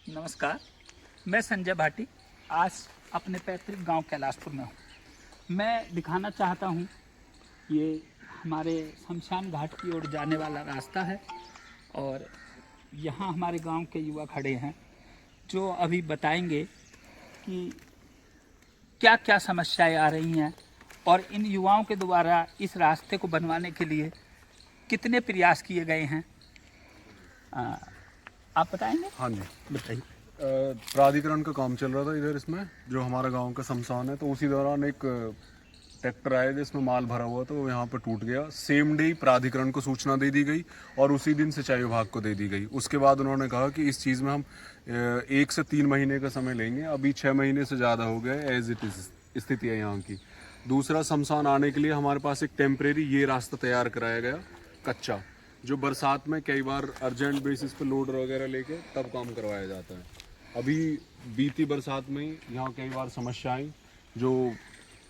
नमस्कार, मैं संजय भाटी आज अपने पैतृक गांव कैलाशपुर में हूं। मैं दिखाना चाहता हूं ये हमारे शमशान घाट की ओर जाने वाला रास्ता है और यहां हमारे गांव के युवा खड़े हैं जो अभी बताएंगे कि क्या क्या समस्याएं आ रही हैं और इन युवाओं के द्वारा इस रास्ते को बनवाने के लिए कितने प्रयास किए गए हैं। आप बताएंगे? हाँ जी, बताइए। प्राधिकरण का काम चल रहा था इधर, इसमें जो हमारा गांव का शमशान है, तो उसी दौरान एक ट्रैक्टर आया जिसमें माल भरा हुआ था, वो यहाँ पर टूट गया। सेम डे प्राधिकरण को सूचना दे दी गई और उसी दिन सिंचाई विभाग को दे दी गई। उसके बाद उन्होंने कहा कि इस चीज़ में हम 1 से 3 महीने का समय लेंगे। अभी 6 महीने से ज़्यादा हो गए एज इट इज़ स्थिति है यहाँ की। दूसरा, शमशान आने के लिए हमारे पास एक टेम्परेरी ये रास्ता तैयार कराया गया, कच्चा, जो बरसात में कई बार अर्जेंट बेसिस पे लोड वगैरह लेके तब काम करवाया जाता है। अभी बीती बरसात में ही यहाँ कई बार समस्या आई, जो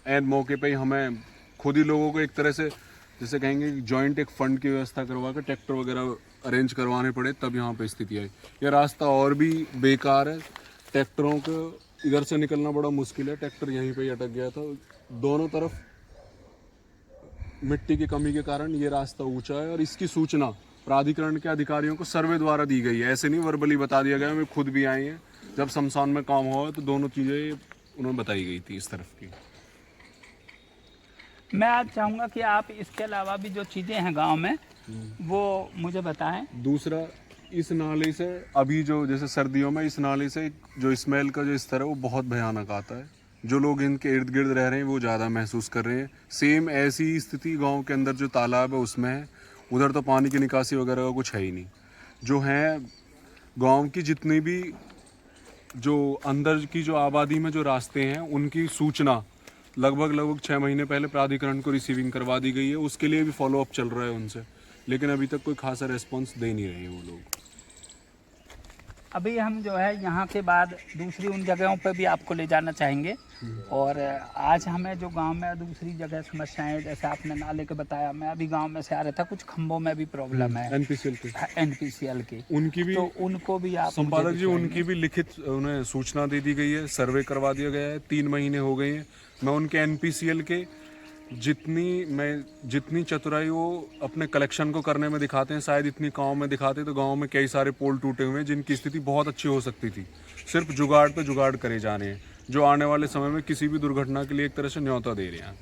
ऐन मौके पे ही हमें खुद ही लोगों को एक तरह से जैसे कहेंगे कि जॉइंट एक फंड की व्यवस्था करवा कर ट्रैक्टर वगैरह अरेंज करवाने पड़े, तब यहाँ पे स्थिति आई। यह रास्ता और भी बेकार है, ट्रैक्टरों को इधर से निकलना बड़ा मुश्किल है। ट्रैक्टर यहीं पर ही अटक गया था। दोनों तरफ मिट्टी की कमी के कारण ये रास्ता ऊंचा है और इसकी सूचना प्राधिकरण के अधिकारियों को सर्वे द्वारा दी गई है। ऐसे नहीं वर्बली बता दिया गया। मैं खुद भी आए हैं, जब शमशान में काम हुआ तो दोनों चीज़ें उन्होंने बताई गई थी इस तरफ की। मैं आज चाहूँगा कि आप इसके अलावा भी जो चीज़ें हैं गांव में वो मुझे बताएं। दूसरा, इस नाले से अभी जो जैसे सर्दियों में इस नाले से जो स्मेल का जो स्तर है वो बहुत भयानक आता है। जो लोग इनके इर्द गिर्द रह रहे हैं वो ज़्यादा महसूस कर रहे हैं। सेम ऐसी स्थिति गांव के अंदर जो तालाब है उसमें है। उधर तो पानी की निकासी वगैरह का कुछ है ही नहीं। जो है गांव की जितनी भी जो अंदर की जो आबादी में जो रास्ते हैं उनकी सूचना लगभग 6 महीने पहले प्राधिकरण को रिसीविंग करवा दी गई है। उसके लिए भी फॉलोअप चल रहा है उनसे, लेकिन अभी तक कोई खासा रेस्पॉन्स दे नहीं रहे हैं वो लोग। अभी हम जो है यहाँ के बाद दूसरी उन जगहों पर भी आपको ले जाना चाहेंगे और आज हमें जो गांव में दूसरी जगह समस्याएं, जैसे आपने नाले के बताया, मैं अभी गांव में से आ रहा था, कुछ खंभों में भी प्रॉब्लम है एनपीसीएल की, उनकी भी, तो उनको भी आप संपादक जी, उनकी भी लिखित उन्हें सूचना दे दी गई है, सर्वे करवा दिया गया है। 3 महीने हो गए हैं। मैं उनके एनपीसीएल के जितनी चतुराई वो अपने कलेक्शन को करने में दिखाते हैं, शायद इतनी गाँव में दिखाते तो गाँव में कई सारे पोल टूटे हुए हैं जिनकी स्थिति बहुत अच्छी हो सकती थी। सिर्फ जुगाड़ पे जुगाड़ करे जा रहे हैं, जो आने वाले समय में किसी भी दुर्घटना के लिए एक तरह से न्योता दे रहे हैं।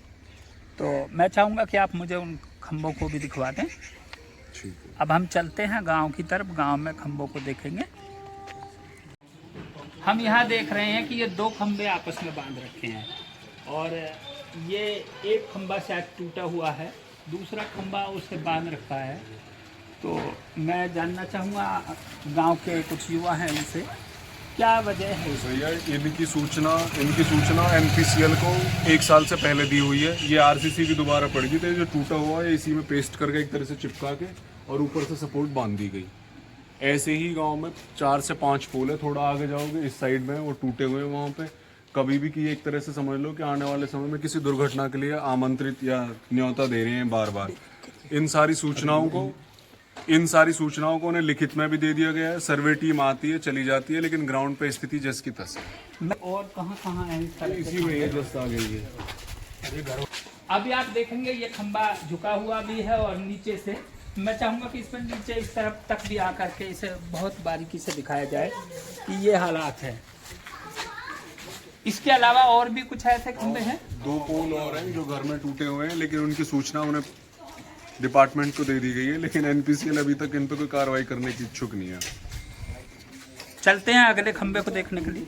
तो मैं चाहूँगा कि आप मुझे उन खंभों को भी दिखवा दें। ठीक है। अब हम चलते हैं गांव की तरफ, गांव में खंभों को देखेंगे। हम यहाँ देख रहे हैं कि ये 2 खंभे आपस में बांध रखे हैं और ये एक खंभा शायद टूटा हुआ है, दूसरा खंभा उसे बांध रखा है। तो मैं जानना चाहूँगा गांव के कुछ युवा हैं, इनसे क्या वजह है भैया? इनकी सूचना एनपीसीएल को 1 साल से पहले दी हुई है। ये आरसीसी भी दोबारा पड़ गई थी। जो टूटा हुआ है इसी में पेस्ट करके एक तरह से चिपका के और ऊपर से सपोर्ट बांध दी गई। ऐसे ही गांव में 4 से 5 पोल है। थोड़ा आगे जाओगे इस साइड में वो टूटे हुए हैं, वहाँ पे कभी भी की एक तरह से समझ लो कि आने वाले समय में किसी दुर्घटना के लिए आमंत्रित या न्योता दे रहे हैं बार बार। इन सारी सूचनाओं को उन्हें लिखित में भी दे दिया गया है। सर्वे टीम आती है, चली जाती है, लेकिन ग्राउंड पे स्थिति जस की तस है। और कहाँ है इसी में ये जस्ट आ गई है। अभी आप देखेंगे ये खंभा झुका हुआ भी है और नीचे से मैं चाहूँगा कि इसमें नीचे इस तरफ तक भी आकर के इसे बहुत बारीकी से दिखाया जाए कि ये हालात है। इसके अलावा और भी कुछ ऐसे खंभे हैं? 2 पोल और हैं जो घर में टूटे हुए हैं, लेकिन उनकी सूचना उन्हें डिपार्टमेंट को दे दी गई है, लेकिन एनपीसीएल अभी तक इन पर कोई कार्रवाई करने की इच्छुक नहीं है। चलते हैं अगले खंभे को देखने के लिए।